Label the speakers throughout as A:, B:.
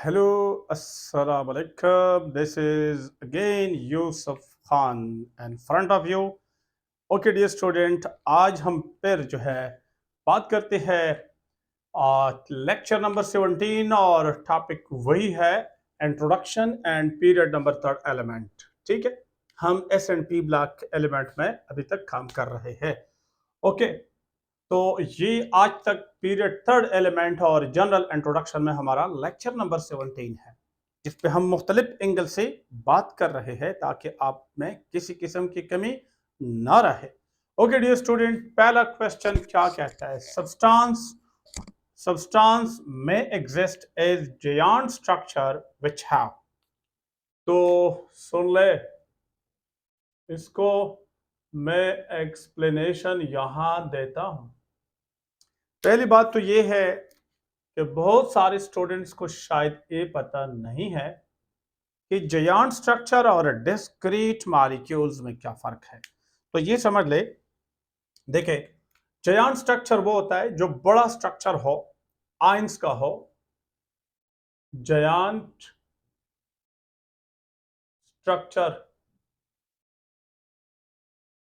A: Hello, Assalamu alaikum. This is again Yusuf Khan in front of you. Okay, dear student, आज हम फिर जो है बात करते हैं लेक्चर नंबर 17 और टॉपिक वही है introduction and period number third element. ठीक है, हम S and P block element में अभी तक काम कर रहे हैं। ओके, तो ये आज तक पीरियड थर्ड एलिमेंट और जनरल इंट्रोडक्शन में हमारा लेक्चर नंबर 17 है, जिस पे हम मुख्तलिफ एंगल से बात कर रहे हैं ताकि आप में किसी किस्म की कमी ना रहे। ओके डियर स्टूडेंट, पहला क्वेश्चन क्या कहता है? Substance may exist as giant structure which have. तो सुन ले इसको, मैं एक्सप्लेनेशन यहां देता हूं। पहली बात तो ये है कि बहुत सारे स्टूडेंट्स को शायद ये पता नहीं है कि जायंट स्ट्रक्चर और डिस्क्रीट मॉलिक्यूल्स में क्या फर्क है। तो ये समझ ले, देखे, जायंट स्ट्रक्चर वो होता है जो बड़ा स्ट्रक्चर हो, आयंस का हो। जायंट स्ट्रक्चर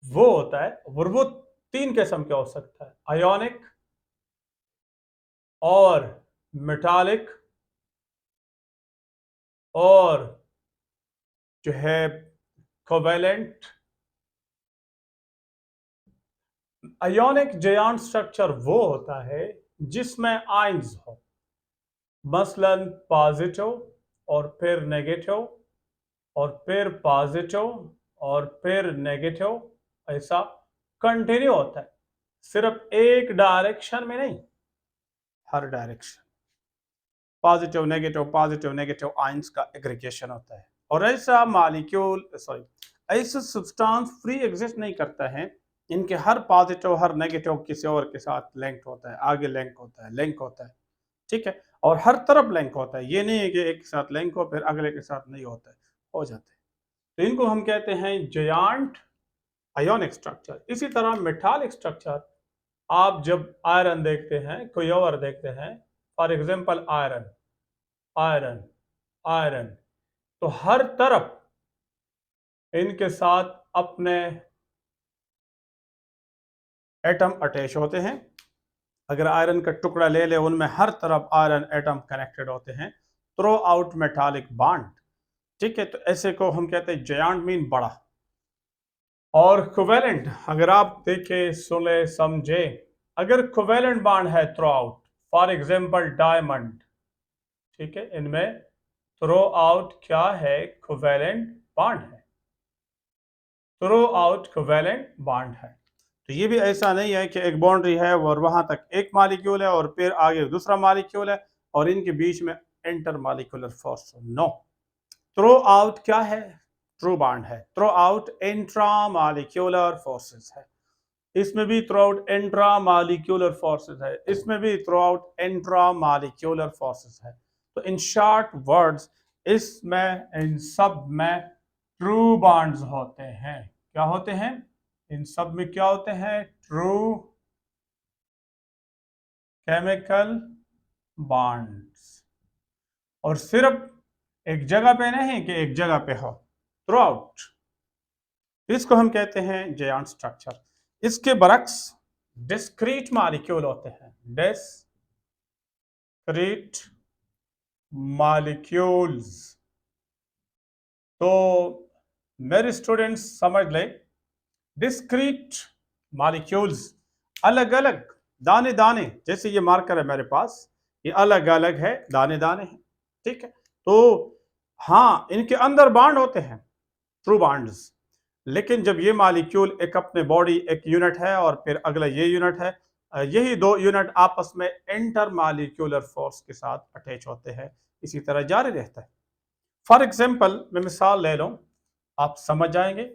A: वो होता है, और वो तीन किस्म के हो सकता है, आयोनिक और मेटालिक और जो है कोवेलेंट। आयोनिक जायंट स्ट्रक्चर वो होता है जिसमें आयंस हो, मसलन पॉजिटिव और फिर नेगेटिव और फिर पॉजिटिव और फिर नेगेटिव, ऐसा कंटिन्यू होता है, सिर्फ एक डायरेक्शन में नहीं, हर डायरेक्शन पॉजिटिव नेगेटिव आयंस का एग्रीगेशन होता है। और ऐसा मॉलिक्यूल ऐसा सब्सटेंस फ्री एग्जिस्ट नहीं करता है, इनके हर पॉजिटिव हर नेगेटिव किसी और के साथ लिंक होता है, आगे लिंक होता है। ठीक है, और हर तरफ लिंक होता है, ये नहीं है कि एक के साथ लिंक हो फिर अगले के साथ नहीं होता है, हो जाते हैं। तो इनको हम कहते हैं जायंट आयोनिक स्ट्रक्चर। इसी तरह मेटालिक स्ट्रक्चर, आप जब आयरन देखते हैं, कोई और देखते हैं, for example iron iron iron, तो हर तरफ इनके साथ अपने एटम अटैच होते हैं। अगर आयरन का टुकड़ा ले ले, उनमें हर तरफ आयरन एटम कनेक्टेड होते हैं थ्रू आउट मेटालिक बॉन्ड। ठीक है, तो ऐसे को हम कहते हैं जायंट मीन बड़ा। और कोवेलेंट, अगर आप देखें सुने समझे, अगर कोवेलेंट बॉन्ड है through out, for example diamond, ठीक है, इनमें थ्रू आउट क्या है? कोवेलेंट बॉन्ड है, थ्रू आउट कोवेलेंट बॉन्ड है। तो ये भी ऐसा नहीं है कि एक बाउंड्री है और वहां तक एक मॉलिक्यूल है और फिर आगे दूसरा मॉलिक्यूल है और इनके बीच में intermolecular force. No, throughout क्या है? ट्रू बॉन्ड है। Throughout intramolecular forces है, इसमें भी throughout intramolecular forces है, इसमें भी throughout intramolecular forces है। तो इन शॉर्ट वर्ड्स, इसमें इन सब में ट्रू बॉन्ड्स होते हैं। क्या होते हैं? इन सब में क्या होते हैं? True chemical bonds. और सिर्फ एक जगह पे नहीं कि एक जगह पे हो, थ्रू आउट। इसको हम कहते हैं जायंट स्ट्रक्चर। इसके बरक्स डिस्क्रीट मॉलिक्यूल होते हैं, डिस्क्रीट मॉलिक्यूल्स। तो मेरे स्टूडेंट्स समझ ले, डिस्क्रीट मॉलिक्यूल्स अलग अलग दाने दाने, जैसे ये मार्कर है मेरे पास, ये अलग अलग है, दाने दाने हैं। ठीक है, तो हाँ, इनके अंदर बॉन्ड होते हैं, ट्रू बॉन्ड्स, लेकिन जब ये मॉलिक्यूल एक अपने बॉडी एक यूनिट है और फिर अगला ये यूनिट है, यही दो यूनिट आपस में इंटर मॉलिक्यूलर फोर्स के साथ अटैच होते हैं, इसी तरह जारी रहता है। फॉर एग्जांपल मैं मिसाल ले लूं, आप समझ जाएंगे।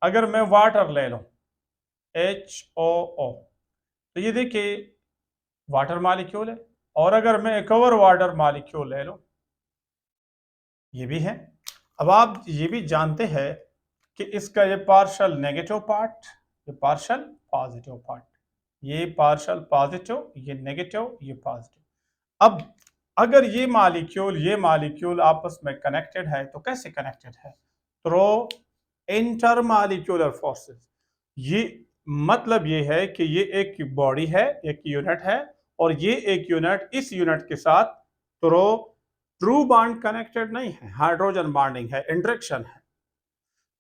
A: अगर मैं वाटर ले लूं, HOO, तो ये देखिए वाटर मॉलिक्यूल है, और अगर मैं एक और वाटर मॉलिक्यूल ले लूं, ये भी है। अब आप ये भी जानते हैं कि इसका ये पार्शल नेगेटिव पार्ट, ये पार्शल पॉजिटिव पार्ट, ये पार्शल पॉजिटिव, ये नेगेटिव, ये पॉजिटिव। अब अगर ये मालिक्यूल आपस में कनेक्टेड है तो कैसे कनेक्टेड है? Through intermolecular forces. ये मतलब ये है कि ये एक बॉडी है, एक यूनिट है, और ये एक यूनिट इस यूनिट के साथ थ्रू ट्रू बॉन्ड कनेक्टेड नहीं है, हाइड्रोजन बॉन्डिंग है, इंटरेक्शन है।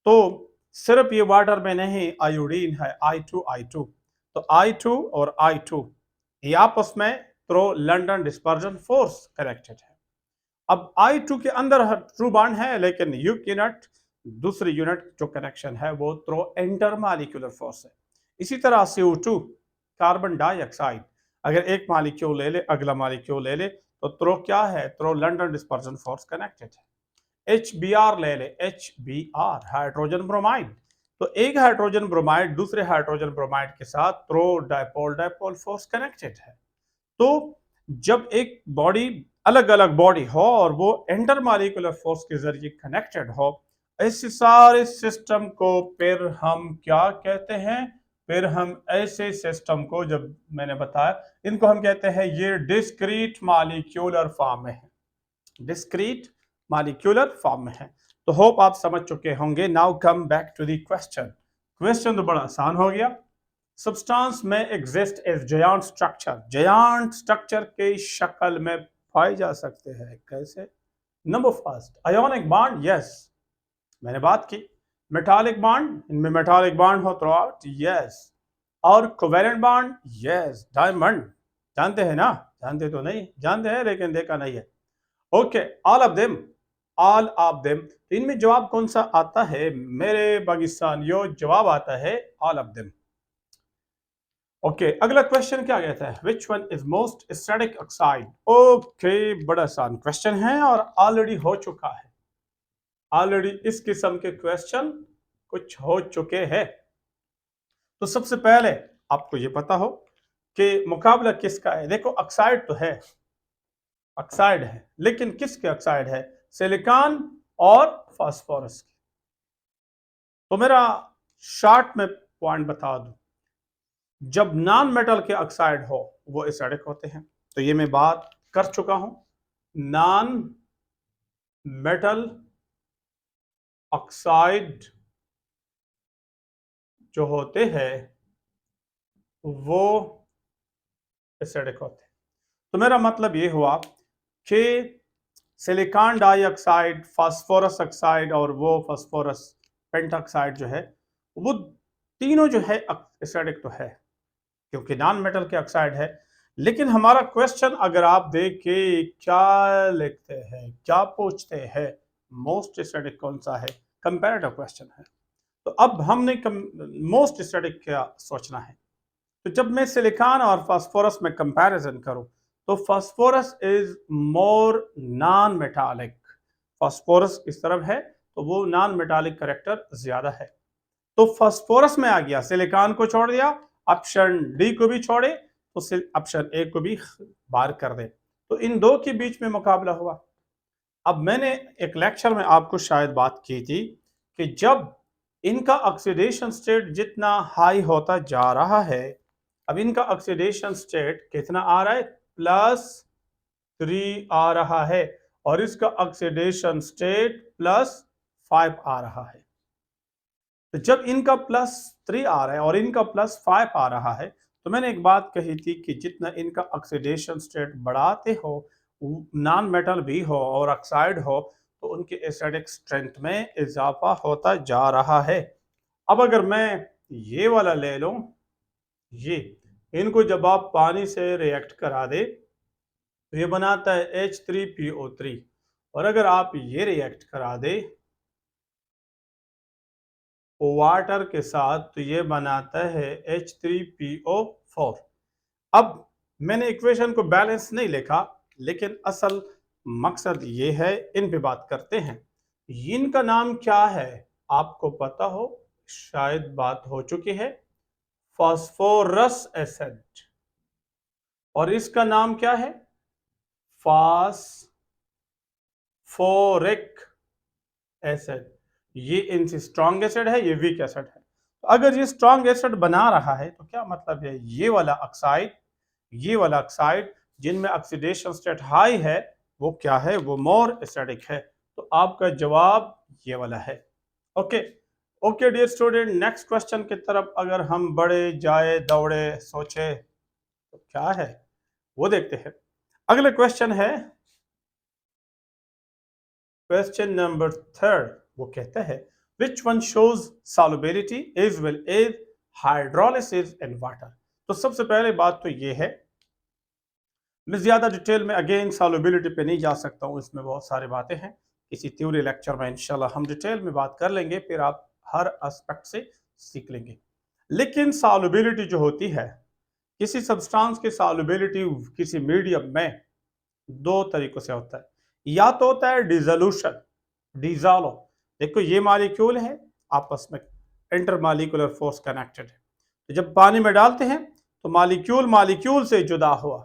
A: तो सिर्फ ये वाटर में नहीं, आयोडीन है, I2 तो I2 और I2 ये आपस में through London dispersion force connected है। अब I2 के अंदर ट्रू बॉन्ड है, लेकिन यूनिट दूसरी यूनिट जो कनेक्शन है वो थ्रू इंटरमॉलिक्यूलर फोर्स है। इसी तरह CO2 कार्बन डाइऑक्साइड, अगर एक मालिक्यूल ले ले, अगला मालिक्यूल ले ले, तो थ्रू क्या है? Through London dispersion force connected है। HBr ले ले, HBr हाइड्रोजन ब्रोमाइड, तो एक हाइड्रोजन ब्रोमाइड दूसरे हाइड्रोजन ब्रोमाइड के साथ through dipole dipole force connected है। तो जब एक बॉडी अलग अलग बॉडी हो और वो इंटरमॉलिक्यूलर फोर्स के जरिए कनेक्टेड हो, ऐसे सारे सिस्टम को फिर हम क्या कहते हैं? फिर हम ऐसे सिस्टम को, जब मैंने बताया, इनको हम कहते हैं ये डिस्क्रीट मॉलिक्यूलर फॉर्म में है, डिस्क्रीट मॉलिक्यूलर फॉर्म में है। तो होप आप समझ चुके होंगे। Now come back to the question तो बड़ा आसान हो गया। Substance may exist as giant structure, giant structure के शक्ल में पाए जा सकते हैं। कैसे? Number first, ionic bond, yes मैंने बात की। मेटालिक बॉन्ड, इनमें मेटालिक बॉन्ड हो थ्रू आउट, यस। और कोवेलेंट बॉन्ड, यस। डायमंड जानते हैं ना? जानते तो नहीं, जानते हैं लेकिन देखा नहीं है। ओके, ऑल ऑफ देम, तो इनमें जवाब कौन सा आता है मेरे पाकिस्तानियों? जवाब आता है ऑल ऑफ देम। ओके, अगला क्वेश्चन क्या कहता है? Which one is most acidic oxide? Okay, बड़ा आसान क्वेश्चन है और ऑलरेडी हो चुका है। ऑलरेडी इस किस्म के क्वेश्चन कुछ हो चुके हैं। तो सबसे पहले आपको ये पता हो कि मुकाबला किसका है। देखो, ऑक्साइड तो है, ऑक्साइड है, लेकिन किसके ऑक्साइड है? सिलिकॉन और फास्फोरस की। तो मेरा शॉर्ट में पॉइंट बता दूं, जब नॉन मेटल के ऑक्साइड हो वो एसिडिक होते हैं। तो ये मैं बात कर चुका हूं। नॉन मेटल ऑक्साइड जो होते हैं वो एसिडिक होते हैं। तो मेरा मतलब ये हुआ कि सिलिकॉन डाइऑक्साइड, फास्फोरस ऑक्साइड और वो फास्फोरस पेंटॉक्साइड जो है, वो तीनों जो है एसिडिक तो है क्योंकि नॉन मेटल के ऑक्साइड है। लेकिन हमारा क्वेश्चन अगर आप देखें, क्या लिखते हैं, क्या पूछते हैं? मोस्ट एसिडिक कौन सा है? कंपैरेटिव क्वेश्चन है। तो अब हमने मोस्ट एसिडिक क्या सोचना है। तो जब मैं सिलिकॉन और फास्फोरस में कंपैरिजन करूं, तो phosphorus is more non metallic. Phosphorus इस तरफ है तो वो नॉन मेटालिक कैरेक्टर ज्यादा है। तो फास्फोरस में आ गया, सिलिकॉन को छोड़ दिया, ऑप्शन डी को भी छोड़े तो ऑप्शन ए को भी बाहर कर दे। तो इन दो के बीच में मुकाबला हुआ। अब मैंने एक लेक्चर में आपको शायद बात की थी कि जब इनका ऑक्सीडेशन स्टेट जितना हाई होता जा रहा है, अब इनका ऑक्सीडेशन स्टेट कितना आ रहा है? +3 आ रहा है, और इसका ऑक्सीडेशन स्टेट +5 आ रहा है। तो जब इनका +3 आ रहा है और इनका +5 आ रहा है, तो मैंने एक बात कही थी कि जितना इनका ऑक्सीडेशन स्टेट बढ़ाते हो, नॉन मेटल भी हो और ऑक्साइड हो, तो उनके एसिडिक स्ट्रेंथ में इजाफा होता जा रहा है। अब अगर मैं ये वाला ले लूं, ये इनको जब आप पानी से रिएक्ट करा दे तो ये बनाता है H3PO3, और अगर आप ये रिएक्ट करा दे वाटर के साथ तो ये बनाता है H3PO4। अब मैंने इक्वेशन को बैलेंस नहीं लिखा, लेकिन असल मकसद ये है, इन पे बात करते हैं। इनका नाम क्या है आपको पता हो, शायद बात हो चुकी है, फास्फोरस एसिड। और इसका नाम क्या है? Phosphoric acid. ये इनसे स्ट्रॉन्ग एसिड है, ये वीक एसिड है। तो अगर ये स्ट्रॉन्ग एसिड बना रहा है तो क्या मतलब है? ये वाला ऑक्साइड जिनमें ऑक्सीडेशन स्टेट हाई है वो क्या है, वो मोर एसिडिक है। तो आपका जवाब ये वाला है। Okay okay dear student, next question की तरफ अगर हम बढ़े जाए दौड़े सोचे तो क्या है वो देखते हैं। अगला क्वेश्चन है क्वेश्चन नंबर थर्ड। वो कहता है which one shows solubility as well as hydrolysis in water. तो सबसे पहले बात तो ये है, मैं ज्यादा डिटेल में अगेन सॉल्युबिलिटी पे नहीं जा सकता हूँ, इसमें बहुत सारी बातें हैं। किसी थ्योरी लेक्चर में इंशाल्लाह हम डिटेल में बात कर लेंगे, फिर आप हर एस्पेक्ट से सीख लेंगे। लेकिन सॉल्युबिलिटी जो होती है, किसी सब्सटेंस की सॉल्युबिलिटी किसी मीडियम में दो तरीकों से होता है। या तो होता है डिसोल्यूशन, डिसॉल्व। देखो ये मॉलिक्यूल है, आपस में इंटरमॉलिक्यूलर फोर्स कनेक्टेड है, तो जब पानी में डालते हैं तो मॉलिक्यूल मॉलिक्यूल से जुदा हुआ।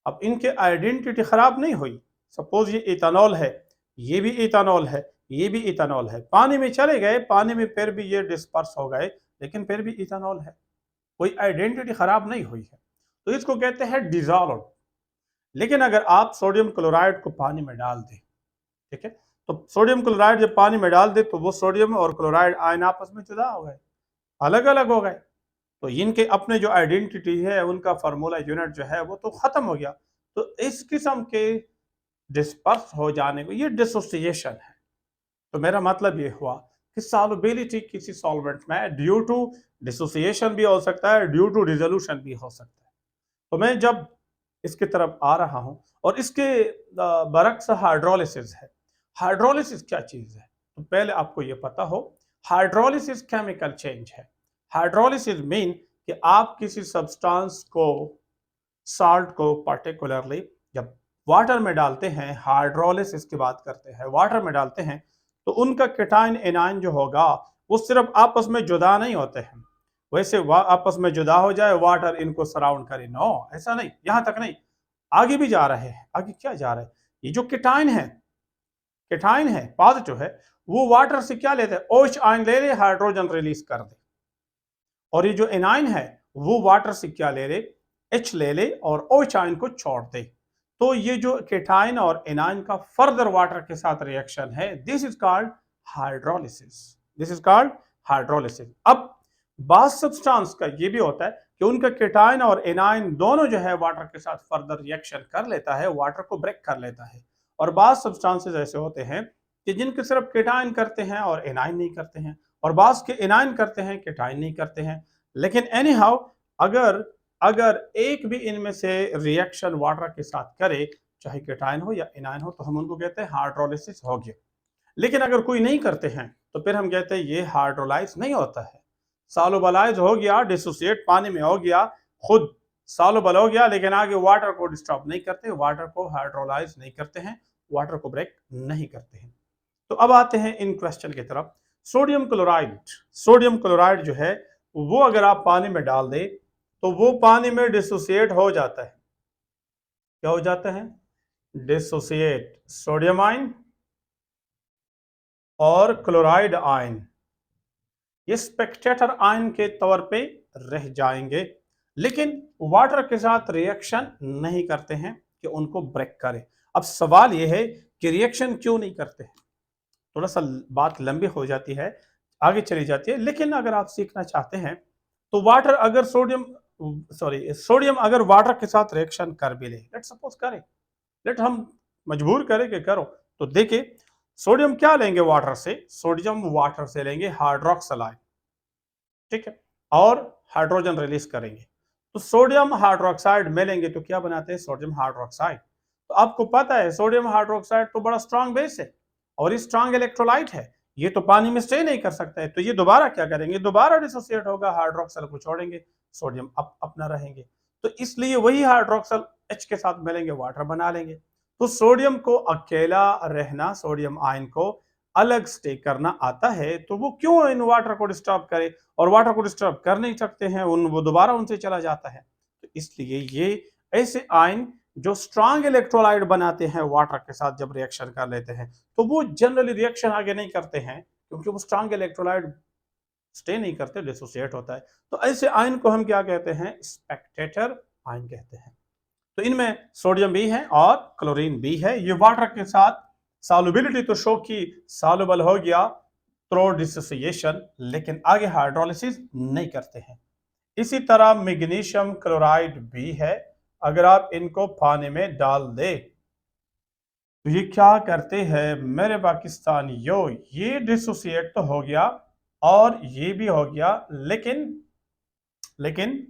A: अब इनके आइडेंटिटी खराब नहीं हुई। सपोज ये इथेनॉल है, ये भी इथेनॉल है, ये भी इथेनॉल है, पानी में चले गए, पानी में फिर भी ये डिस्पर्स हो गए, लेकिन फिर भी इथेनॉल है, कोई आइडेंटिटी खराब नहीं हुई है, तो इसको कहते हैं डिसॉल्व। लेकिन अगर आप सोडियम क्लोराइड को पानी में डाल दें, ठीक है, तो सोडियम क्लोराइड जब पानी में डाल दे तो वो सोडियम और क्लोराइड आयन आपस में जुदा हो गए, अलग अलग हो गए, तो इनके अपने जो आइडेंटिटी है, उनका फार्मूला यूनिट जो है वो तो खत्म हो गया। तो इस किस्म के डिस्पर्स हो जाने को ये डिसोसिएशन है। तो मेरा मतलब ये हुआ कि सॉल्युबिलिटी किसी सॉल्वेंट में ड्यू टू डिसोसिएशन भी हो सकता है, ड्यू टू डिसोल्यूशन भी हो सकता है। तो मैं जब इसकी तरफ आ रहा हूं, और इसके बरक्स हाइड्रोलिसिस है। हाइड्रोलिसिस क्या चीज है, तो पहले आपको ये पता हो, हाइड्रोलिसिस केमिकल चेंज है। हाइड्रोलिसिस मीन कि आप किसी सब्सटेंस को, साल्ट को पर्टिकुलरली जब वाटर में डालते हैं, हाइड्रोलिसिस की बात करते हैं, वाटर में डालते हैं, तो उनका केटाइन एनाइन जो होगा वो सिर्फ आपस में जुदा नहीं होते हैं, वैसे आपस में जुदा हो जाए वाटर इनको सराउंड करे, नो ऐसा नहीं, यहां तक नहीं, आगे भी जा रहे हैं। आगे क्या जा रहे हैं, ये जो केटाइन है पॉजिटिव है, वो वाटर से क्या लेते हैं, OH आयन ले ले, हाइड्रोजन रिलीज कर दे। और ये जो एनाइन है वो वाटर से क्या ले ले, H ले ले और OH आयन को छोड़ दे। तो ये जो केटाइन और एनाइन का फर्दर वाटर के साथ रिएक्शन है, this is called hydrolysis. This is called hydrolysis. अब बाज सब्सटेंस का ये भी होता है कि उनका केटाइन और एनाइन दोनों जो है वाटर के साथ फर्दर रिएक्शन कर लेता है, वाटर को ब्रेक कर लेता है। और बाज सब्सटेंसेस ऐसे होते हैं कि जिनके सिर्फ केटाइन करते हैं और एनाइन नहीं करते हैं, और बाज के एनाइन करते हैं, केटाइन नहीं करते हैं। लेकिन एनी हाउ, अगर अगर एक भी इनमें से रिएक्शन वाटर के साथ करे, चाहे केटाइन हो या एनाइन हो, तो हम उनको कहते हैं हाइड्रोलिसिस हो गया। लेकिन अगर कोई नहीं करते हैं तो फिर हम कहते हैं ये हाइड्रोलाइज नहीं होता है। सॉल्युबलाइज हो गया, डिसोसिएट पानी में हो गया, खुद सॉल्युबल हो गया, लेकिन आगे वाटर को डिस्टर्ब नहीं करते, वाटर को हाइड्रोलाइज नहीं करते हैं, वाटर को ब्रेक नहीं करते हैं। तो अब आते हैं इन क्वेश्चन की तरफ। सोडियम क्लोराइड, सोडियम क्लोराइड जो है वो अगर आप पानी में डाल दे तो वो पानी में डिसोसिएट हो जाता है। क्या हो जाता है, डिसोसिएट, सोडियम आयन और क्लोराइड आयन ये स्पेक्टेटर आयन के तौर पे रह जाएंगे, लेकिन वाटर के साथ रिएक्शन नहीं करते हैं कि उनको ब्रेक करें। अब सवाल यह है कि रिएक्शन क्यों नहीं करते हैं, थोड़ा सा बात लंबी हो जाती है, आगे चली जाती है, लेकिन अगर आप सीखना चाहते हैं तो वाटर अगर सोडियम अगर वाटर के साथ रिएक्शन कर भी ले, लेट सपोज करे, लेट हम मजबूर करें कि करो, तो देखिए सोडियम क्या लेंगे वाटर से, सोडियम वाटर से लेंगे हाइड्रोक्सल आयन, ठीक है, और हाइड्रोजन रिलीज करेंगे, तो सोडियम हाइड्रोक्साइड मिलेंगे तो क्या बनाते हैं, सोडियम हाइड्रोक्साइड। तो आपको पता है सोडियम हाइड्रोक्साइड तो बड़ा स्ट्रांग बेस है और ये स्ट्रांग इलेक्ट्रोलाइट है, ये तो पानी में स्टे नहीं कर सकता है, तो ये दोबारा क्या करेंगे, दोबारा डिसोसिएट होगा, हाइड्रोक्सल को छोड़ेंगे, सोडियम अपना रहेंगे, तो इसलिए वही हाइड्रोक्सल H के साथ मिलेंगे, वाटर बना लेंगे। तो सोडियम को अकेला रहना, सोडियम आयन को अलग स्टे करना आता है, तो वो क्यों इन वाटर को डिस्टर्ब करे, और वाटर को डिस्टर्ब कर नहीं सकते हैं, वो दोबारा उनसे चला जाता है। तो इसलिए ये ऐसे आयन जो स्ट्रांग इलेक्ट्रोलाइट बनाते हैं वाटर के साथ जब रिएक्शन कर लेते हैं, तो वो जनरली रिएक्शन आगे नहीं करते हैं, क्योंकि वो स्ट्रांग इलेक्ट्रोलाइट स्टे नहीं करते, डिसोसिएट होता है। तो ऐसे आयन को हम क्या कहते हैं, स्पेक्टेटर आयन कहते हैं। तो इनमें सोडियम भी है और क्लोरीन भी है। ये वाटर के साथ सॉल्युबिलिटी तो शो की, सॉल्युबल हो गया थ्रू डिसोसिएशन, लेकिन आगे हाइड्रोलिसिस नहीं करते हैं। इसी तरह मैग्नीशियम क्लोराइड भी है। अगर आप इनको पानी में डाल दे तो ये क्या करते हैं मेरे पाकिस्तानियों, ये डिसोसिएट तो हो गया और ये भी हो गया, लेकिन लेकिन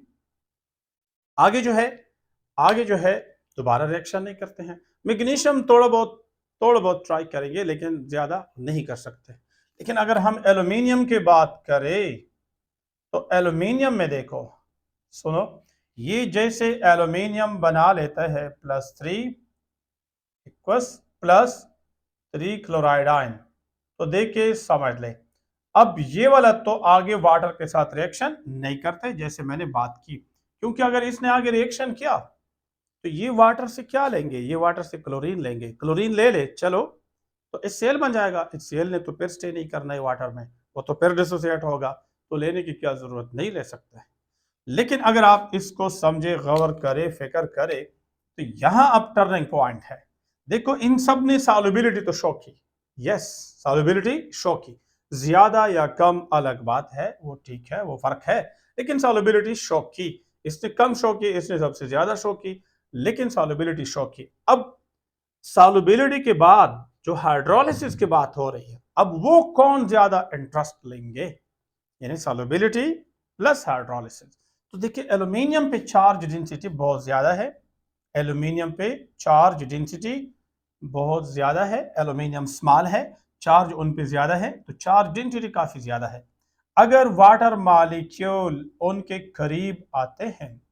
A: आगे जो है दोबारा रिएक्शन नहीं करते हैं। मैग्नीशियम थोड़ा बहुत ट्राई करेंगे, लेकिन ज्यादा नहीं कर सकते। लेकिन अगर हम एल्यूमिनियम की बात करें तो एल्यूमिनियम में देखो, सुनो, ये जैसे एल्यूमिनियम बना लेता है +3 क्लोराइड आयन, तो देखिए समझ ले। अब ये वाला तो आगे वाटर के साथ रिएक्शन नहीं करते, जैसे मैंने बात की, क्योंकि अगर इसने आगे रिएक्शन किया तो ये वाटर से क्या लेंगे, ये वाटर से क्लोरीन लेंगे, क्लोरीन ले ले चलो तो HCl बन जाएगा। HCl ने तो फिर स्टे नहीं करना है वाटर में, वो तो फिर डिसोसिएट होगा, तो लेने की क्या जरूरत, नहीं ले सकता है। लेकिन अगर आप इसको समझे, गौर करे, फिक्र करे, तो यहां अब टर्निंग पॉइंट है। देखो इन सब ने सॉल्युबिलिटी तो शो की, यस सॉल्युबिलिटी शो की, ज्यादा या कम अलग बात है, वो ठीक है, वो फर्क है, लेकिन सॉल्युबिलिटी शो की। इसने कम शो की, इसने सबसे ज्यादा शो की, लेकिन सॉल्युबिलिटी शो की। अब सॉल्युबिलिटी के बाद जो हाइड्रोलिसिस की बात हो रही है, अब वो कौन ज्यादा इंटरेस्ट लेंगे, यानी सॉल्युबिलिटी प्लस हाइड्रोलिसिस। तो देखिए एल्यूमिनियम पे चार्ज डेंसिटी बहुत ज्यादा है, एल्यूमिनियम पे चार्ज डेंसिटी बहुत ज्यादा है, एल्यूमिनियम स्मॉल है, चार्ज उन पे ज्यादा है, तो चार्ज डेंसिटी काफी ज्यादा है। अगर वाटर मॉलिक्यूल उनके करीब आते हैं,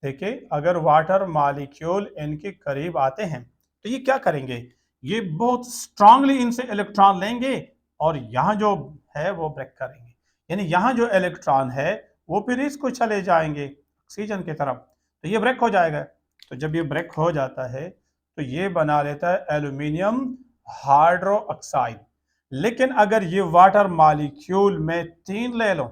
A: देखिए अगर वाटर मॉलिक्यूल इनके करीब आते हैं तो ये क्या करेंगे, ये बहुत स्ट्रांगली इनसे इलेक्ट्रॉन लेंगे और यहाँ जो है वो ब्रेक करेंगे, यानी यहाँ जो इलेक्ट्रॉन है वो फिर इसको चले जाएंगे ऑक्सीजन की तरफ, तो ये ब्रेक हो जाएगा। तो जब ये ब्रेक हो जाता है तो ये बना लेता है एल्यूमिनियम हाइड्रो ऑक्साइड। लेकिन अगर ये वाटर मॉलिक्यूल में 3 ले लो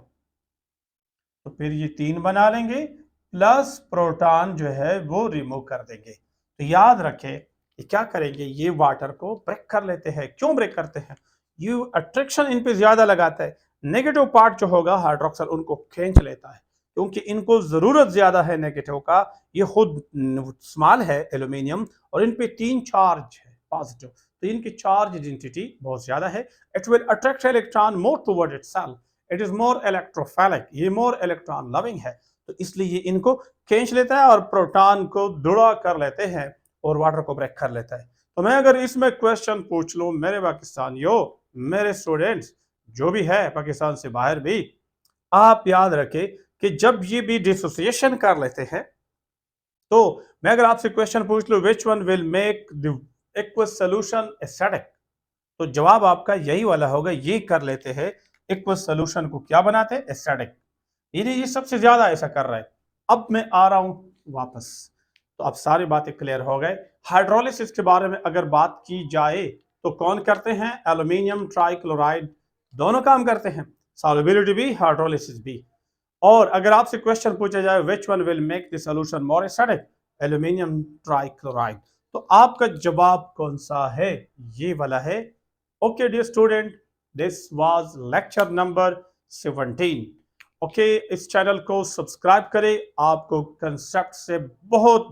A: तो फिर ये 3 बना लेंगे, प्लस प्रोटॉन जो है वो रिमूव कर देंगे। तो याद रखें ये क्या करेंगे, ये वाटर को ब्रेक कर लेते हैं। क्यों ब्रेक करते हैं, ये अट्रैक्शन इन पे ज्यादा लगाता है, नेगेटिव पार्ट जो होगा हाइड्रोक्साइड उनको खींच लेता है, क्योंकि इनको जरूरत ज्यादा है नेगेटिव का। ये खुद स्मॉल है एल्यूमिनियम और इन पे 3 चार्ज है पॉजिटिव, तो इनकी चार्ज डेंसिटी बहुत ज्यादा है। It will attract electron more toward itself, it is more electrophilic, ये मोर इलेक्ट्रॉन लविंग है, तो इसलिए ये इनको खींच लेता है और प्रोटॉन को दुड़ा कर लेते हैं और वाटर को ब्रेक कर लेता है। तो मैं अगर इसमें क्वेश्चन पूछ लूं मेरे पाकिस्तानियों, मेरे स्टूडेंट्स जो भी है पाकिस्तान से बाहर भी, आप याद रखें कि जब ये भी डिसोसिएशन कर लेते हैं, तो मैं अगर आपसे क्वेश्चन पूछ लूं विच one will make the aqueous solution acidic, तो जवाब आपका यही वाला होगा, ये कर लेते हैं एक्वस सॉल्यूशन को क्या बनाते हैं, एसिडिक। ये सबसे ज्यादा ऐसा कर रहा है। अब मैं आ रहा हूं वापस, तो अब सारी बातें क्लियर हो गए। हाइड्रोलिसिस के बारे में अगर बात की जाए तो कौन करते हैं, एल्यूमिनियम ट्राइक्लोराइड दोनों काम करते हैं, सॉल्युबिलिटी भी हाइड्रोलिसिस भी। और अगर आपसे क्वेश्चन पूछा जाए which one will make the solution more acidic, aluminium trichloride, तो आपका जवाब कौन सा है, ये वाला है। Okay dear student, this was lecture number 17। Okay, इस चैनल को सब्सक्राइब करें, आपको कंसेप्ट से बहुत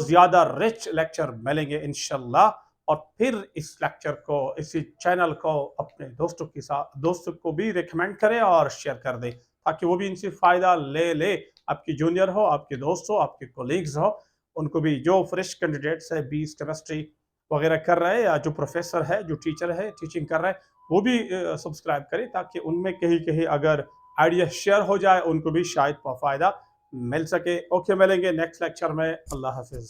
A: ज्यादा रिच लेक्चर मिलेंगे इंशाल्लाह। और फिर इस लेक्चर को, इसी चैनल को अपने दोस्तों को भी रिकमेंड करें और शेयर कर दें, ताकि वो भी इनसे फायदा ले। आपके जूनियर हो, आपके दोस्त हो, आपके कोलीग्स हो, उनको भी जो फ्रेश कैंडिडेट्स है, बीस केमिस्ट्री वगैरह कर रहे हैं, या जो प्रोफेसर है, जो टीचर है, टीचिंग कर रहे हैं, वो भी सब्सक्राइब करें, ताकि उनमें कहीं कहीं अगर आइडिया शेयर हो जाए उनको भी शायद फायदा मिल सके। ओके, मिलेंगे नेक्स्ट लेक्चर में। अल्लाह हाफिज।